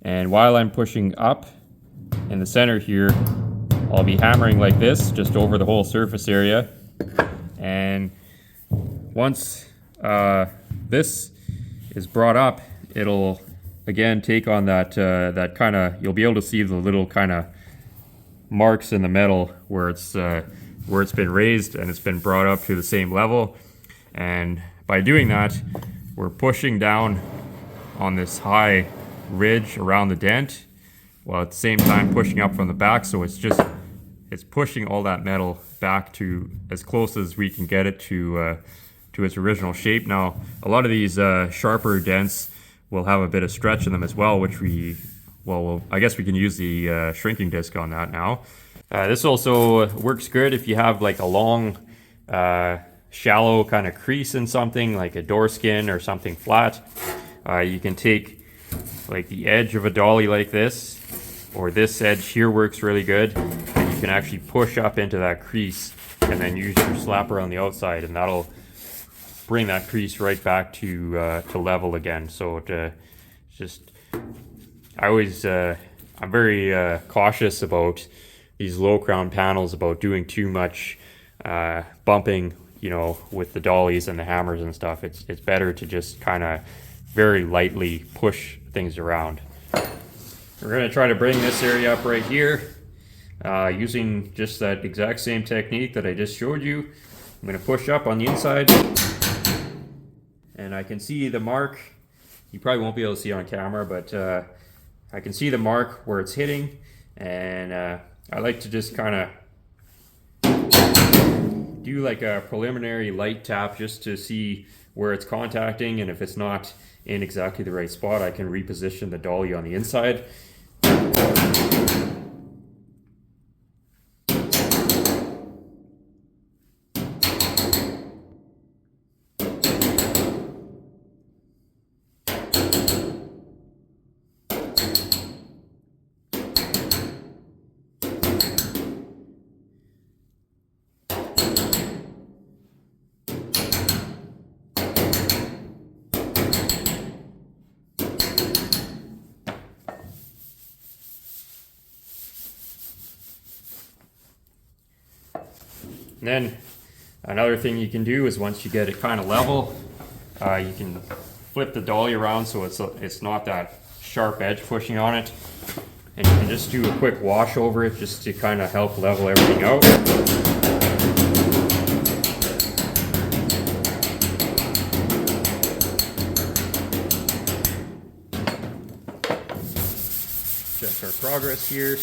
[SPEAKER 1] and while I'm pushing up in the center here, I'll be hammering like this just over the whole surface area. And once this is brought up, it'll again take on that that kind of, you'll be able to see the little kind of marks in the metal where it's been raised and it's been brought up to the same level. And by doing that, we're pushing down on this high ridge around the dent, while at the same time pushing up from the back. So it's pushing all that metal back to as close as we can get it to its original shape. Now, a lot of these sharper dents will have a bit of stretch in them as well, which I guess we can use the shrinking disc on that now. This also works good if you have like a long, shallow kind of crease in something, like a door skin or something flat. You can take like the edge of a dolly like this, or this edge here works really good, and you can actually push up into that crease and then use your slapper on the outside, and that'll bring that crease right back to level again. So I'm very cautious about these low crown panels, about doing too much bumping, you know, with the dollies and the hammers and stuff. It's better to just kind of very lightly push things around. We're going to try to bring this area up right here using just that exact same technique that I just showed you. I'm going to push up on the inside, and I can see the mark, You probably won't be able to see on camera, but I can see the mark where it's hitting, and I like to just kind of do like a preliminary light tap just to see where it's contacting, and if it's not in exactly the right spot, I can reposition the dolly on the inside. And then another thing you can do is once you get it kind of level, you can flip the dolly around so it's not that sharp edge pushing on it. And you can just do a quick wash over it just to kind of help level everything out. Check our progress here.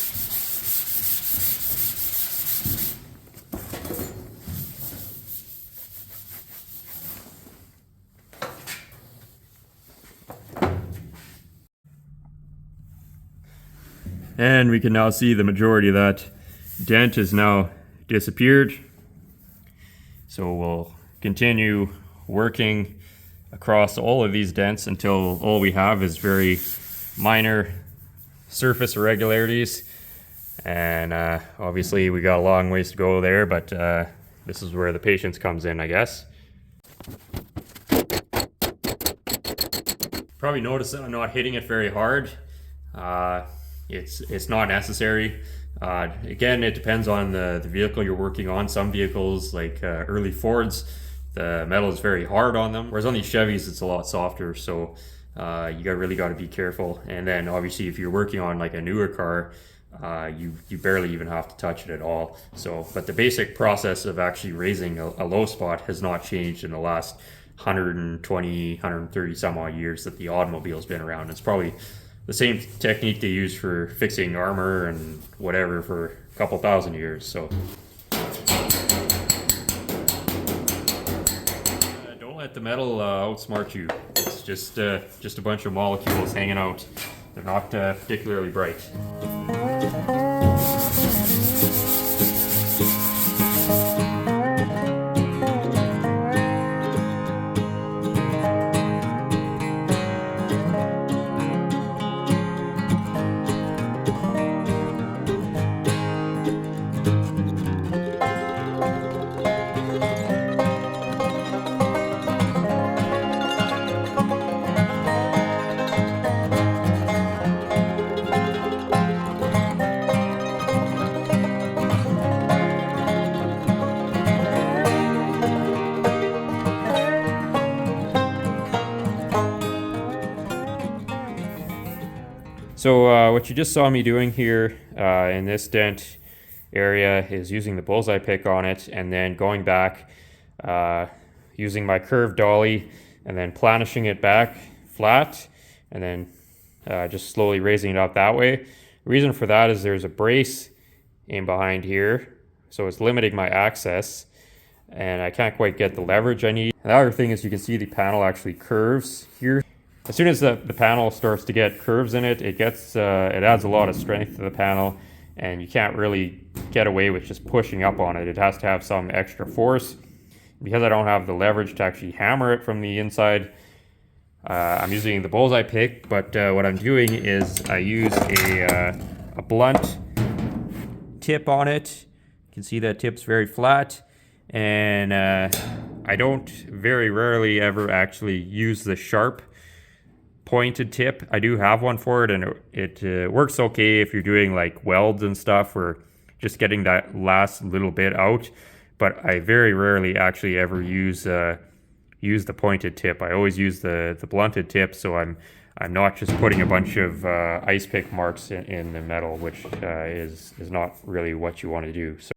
[SPEAKER 1] And we can now see the majority of that dent is now disappeared. So we'll continue working across all of these dents until all we have is very minor surface irregularities. And obviously we got a long ways to go there, but this is where the patience comes in, I guess. Probably notice that I'm not hitting it very hard. It's not necessary. Again, it depends on the vehicle you're working on. Some vehicles, like early Fords, the metal is very hard on them, whereas on these Chevys it's a lot softer, so you really got to be careful. And then obviously if you're working on like a newer car, you barely even have to touch it at all. So, but the basic process of actually raising a low spot has not changed in the last 120, 130 some odd years that the automobile's been around. It's probably the same technique they use for fixing armor and whatever for a couple thousand years. So don't let the metal outsmart you. It's just a bunch of molecules hanging out. They're not particularly bright. So what you just saw me doing here in this dent area is using the bullseye pick on it, and then going back using my curved dolly and then planishing it back flat, and then just slowly raising it up that way. The reason for that is there's a brace in behind here, so it's limiting my access, and I can't quite get the leverage I need. The other thing is you can see the panel actually curves here. As soon as the panel starts to get curves in it, it adds a lot of strength to the panel, and you can't really get away with just pushing up on it. It has to have some extra force. Because I don't have the leverage to actually hammer it from the inside, I'm using the bullseye pick, but what I'm doing is I use a blunt tip on it. You can see that tip's very flat, and I don't very rarely ever actually use the sharp pointed tip. I do have one for it, and it works okay if you're doing like welds and stuff, or just getting that last little bit out. But I very rarely actually ever use the pointed tip. I always use the blunted tip, so I'm not just putting a bunch of ice pick marks in the metal, which is not really what you want to do. So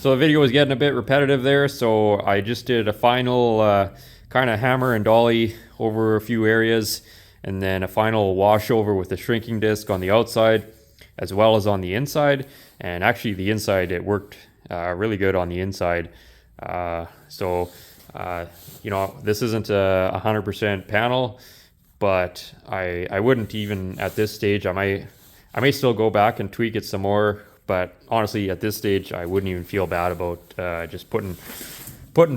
[SPEAKER 1] So the video was getting a bit repetitive there, so I just did a final kind of hammer and dolly over a few areas, and then a final wash over with the shrinking disc on the outside as well as on the inside. And actually the inside, it worked really good on the inside. You know, this isn't a 100% panel, but I wouldn't even at this stage. I may still go back and tweak it some more, but honestly at this stage I wouldn't even feel bad about just putting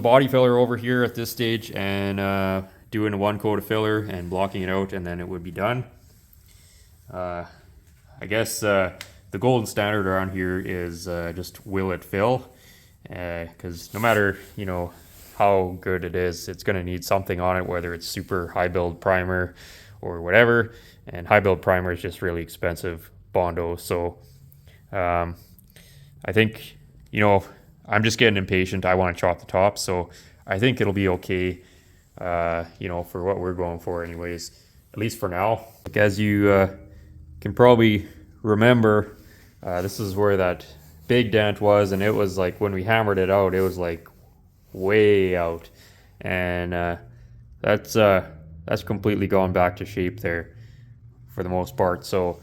[SPEAKER 1] body filler over here at this stage and doing one coat of filler and blocking it out, and then it would be done. I guess the golden standard around here is just will it fill, because no matter, you know, how good it is, it's going to need something on it, whether it's super high build primer or whatever, and high build primer is just really expensive Bondo. So I think, you know, I'm just getting impatient. I want to chop the top, so I think it'll be okay, you know, for what we're going for anyways, at least for now. Like, as you can probably remember, this is where that big dent was, and it was like when we hammered it out, it was like way out, and that's completely gone back to shape there for the most part. So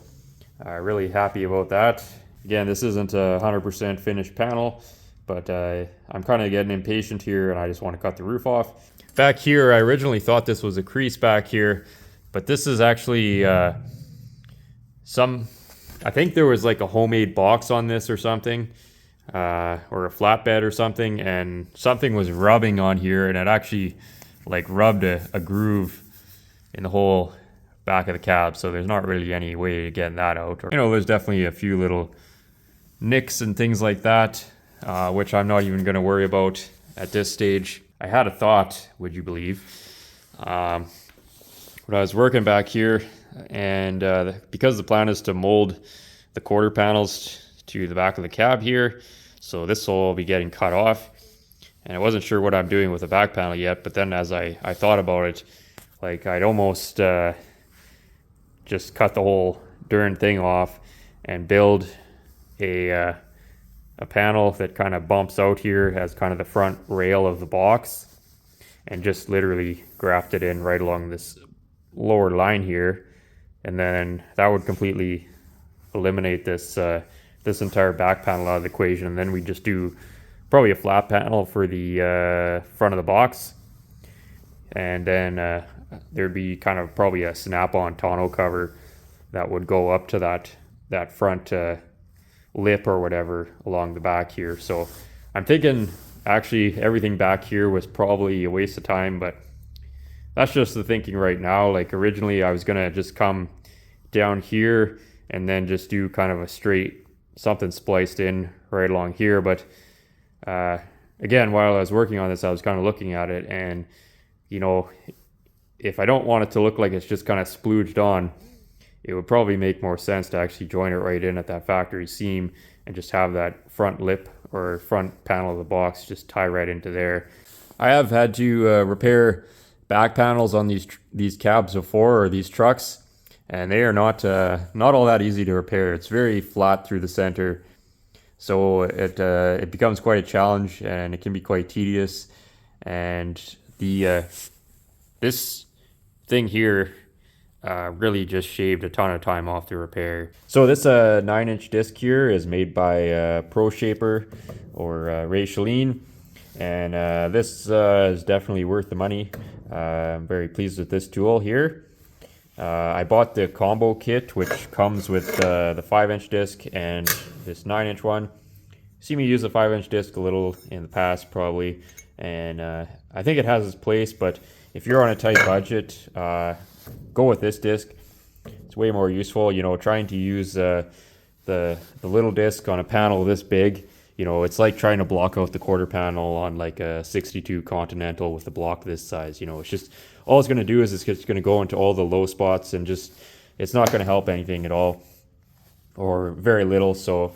[SPEAKER 1] really happy about that. Again, this isn't a 100% finished panel, but I'm kind of getting impatient here and I just want to cut the roof off. Back here, I originally thought this was a crease back here, but this is actually I think there was like a homemade box on this or something, or a flatbed or something, and something was rubbing on here, and it actually like rubbed a groove in the whole back of the cab. So there's not really any way of getting that out. Or, you know, there's definitely a few little nicks and things like that, which I'm not even going to worry about at this stage. I had a thought, would you believe, when I was working back here, and because the plan is to mold the quarter panels to the back of the cab here, so this will all be getting cut off, and I wasn't sure what I'm doing with the back panel yet, but then as I thought about it, like I'd almost just cut the whole darn thing off and build a panel that kind of bumps out here as kind of the front rail of the box, and just literally graft it in right along this lower line here, and then that would completely eliminate this this entire back panel out of the equation. And then we just do probably a flat panel for the front of the box, and then there'd be kind of probably a snap-on tonneau cover that would go up to that front lip or whatever along the back here. So I'm thinking actually everything back here was probably a waste of time, but that's just the thinking right now. Like originally I was gonna just come down here and then just do kind of a straight something spliced in right along here, but again, while I was working on this, I was kind of looking at it, and you know, if I don't want it to look like it's just kind of splooged on, it would probably make more sense to actually join it right in at that factory seam and just have that front lip or front panel of the box just tie right into there. I have had to repair back panels on these cabs before, or these trucks, and they are not all that easy to repair. It's very flat through the center, so it becomes quite a challenge, and it can be quite tedious. And this thing here really just shaved a ton of time off the repair. So this 9-inch disc here is made by Proshaper or Restyling, and this is definitely worth the money. I'm very pleased with this tool here. I bought the combo kit, which comes with the 5-inch disc and this 9-inch one. See me use the 5-inch disc a little in the past probably, and I think it has its place, but if you're on a tight budget, go with this disc. It's way more useful. You know, trying to use the little disc on a panel this big, you know, it's like trying to block out the quarter panel on like a 62 Continental with a block this size. You know, it's just, all it's going to do is it's just going to go into all the low spots, and just, it's not going to help anything at all, or very little. So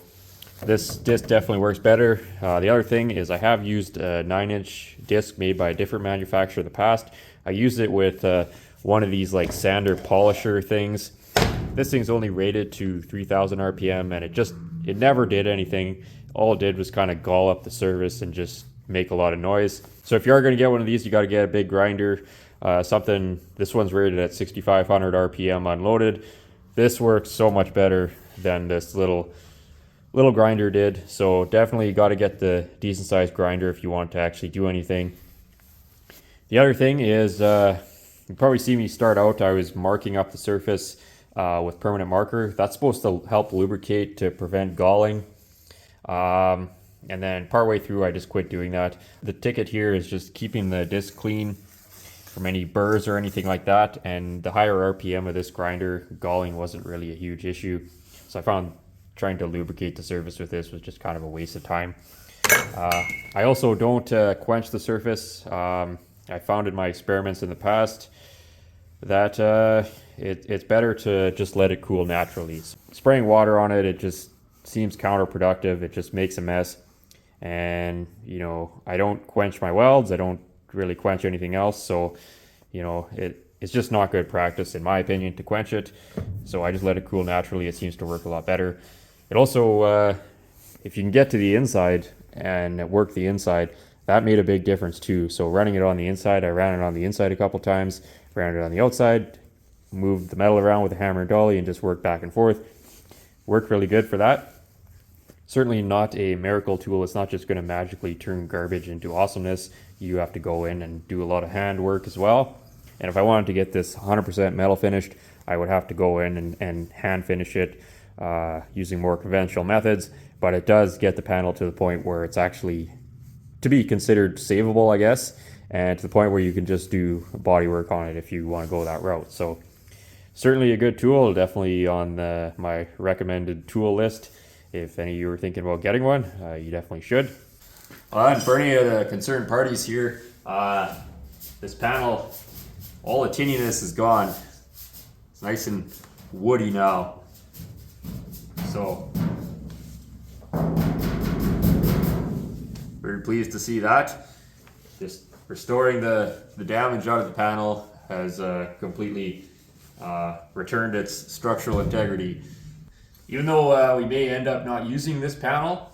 [SPEAKER 1] this disc definitely works better. The other thing is I have used a 9-inch disc made by a different manufacturer in the past. I used it with one of these like sander polisher things. This thing's only rated to 3,000 RPM, and it never did anything. all it did was kind of gall up the surface and just make a lot of noise. So if you are going to get one of these, you got to get a big grinder. This one's rated at 6,500 RPM unloaded. This works so much better than this little grinder did. So definitely you got to get the decent sized grinder if you want to actually do anything. The other thing is, you probably see me start out, I was marking up the surface with permanent marker. That's supposed to help lubricate to prevent galling. And then partway through, I just quit doing that. The ticket here is just keeping the disc clean from any burrs or anything like that. And the higher RPM of this grinder, galling wasn't really a huge issue. So I found trying to lubricate the surface with this was just kind of a waste of time. I also don't quench the surface. I found in my experiments in the past that it's better to just let it cool naturally. Spraying water on it, it just seems counterproductive. It just makes a mess. And, you know, I don't quench my welds. I don't really quench anything else. So, you know, it's just not good practice, in my opinion, to quench it. So I just let it cool naturally. It seems to work a lot better. It also, if you can get to the inside and work the inside, that made a big difference too. So running it on the inside, I ran it on the inside a couple times, ran it on the outside, moved the metal around with a hammer and dolly and just worked back and forth. Worked really good for that. Certainly not a miracle tool. It's not just going to magically turn garbage into awesomeness. You have to go in and do a lot of hand work as well. And if I wanted to get this 100% metal finished, I would have to go in and hand finish it using more conventional methods. But it does get the panel to the point where it's actually to be considered savable, I guess, and to the point where you can just do body work on it if you want to go that route. So certainly a good tool, definitely on my recommended tool list. If any of you are thinking about getting one, you definitely should. And for any of the concerned parties here, this panel, all the tinniness is gone. It's nice and woody now. So very pleased to see that. Just restoring the damage out of the panel has completely returned its structural integrity. Even though we may end up not using this panel,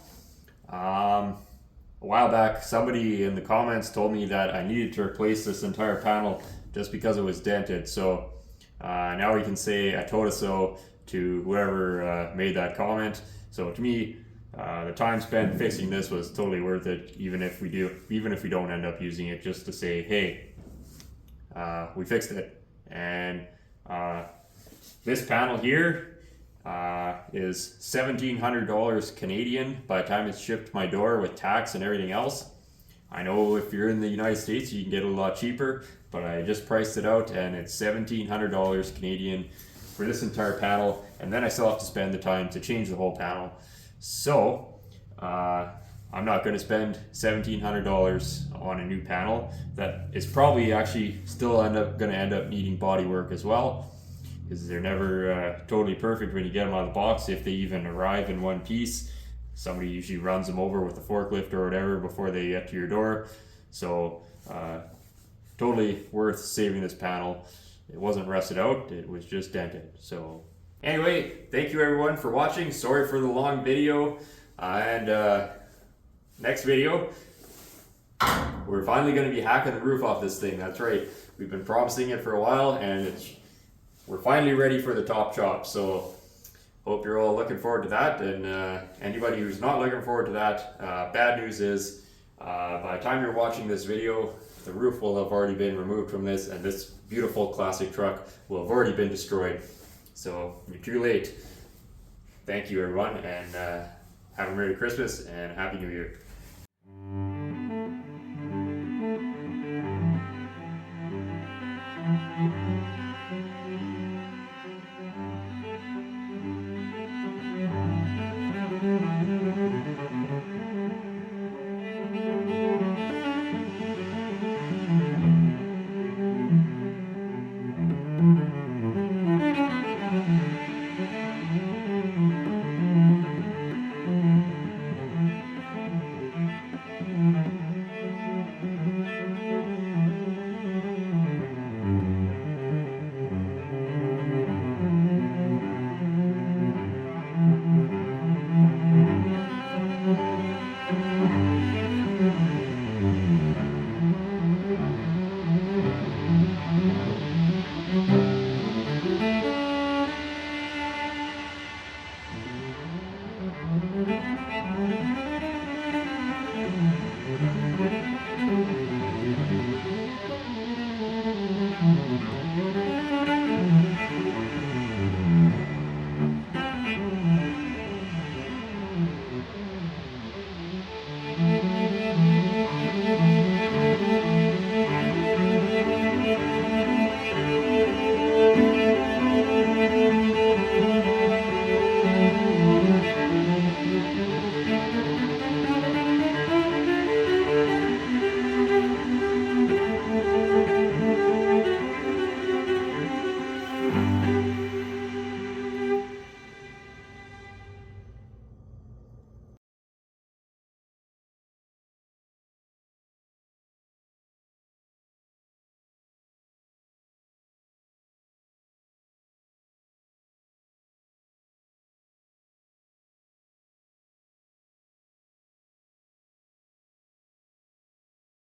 [SPEAKER 1] a while back somebody in the comments told me that I needed to replace this entire panel just because it was dented. So now we can say I told us so to whoever made that comment. So to me, the time spent fixing this was totally worth it, even if we don't end up using it, just to say, hey, we fixed it. And this panel here is $1,700 Canadian by the time it's shipped to my door with tax and everything else. I know if you're in the United States you can get it a lot cheaper, but I just priced it out and it's $1,700 Canadian for this entire panel, and then I still have to spend the time to change the whole panel. So I'm not going to spend $1,700 on a new panel that is probably actually still going to end up needing body work as well, because they're never totally perfect when you get them out of the box, if they even arrive in one piece. Somebody usually runs them over with a forklift or whatever before they get to your door. So totally worth saving this panel. It wasn't rusted out, it was just dented. So anyway, thank you everyone for watching. Sorry for the long video. And next video, we're finally going to be hacking the roof off this thing. That's right. We've been promising it for a while, and we're finally ready for the top chop. So hope you're all looking forward to that. And anybody who's not looking forward to that, bad news is by the time you're watching this video, the roof will have already been removed from this, and this beautiful classic truck will have already been destroyed. So you're too late. Thank you everyone, and have a Merry Christmas and Happy New Year.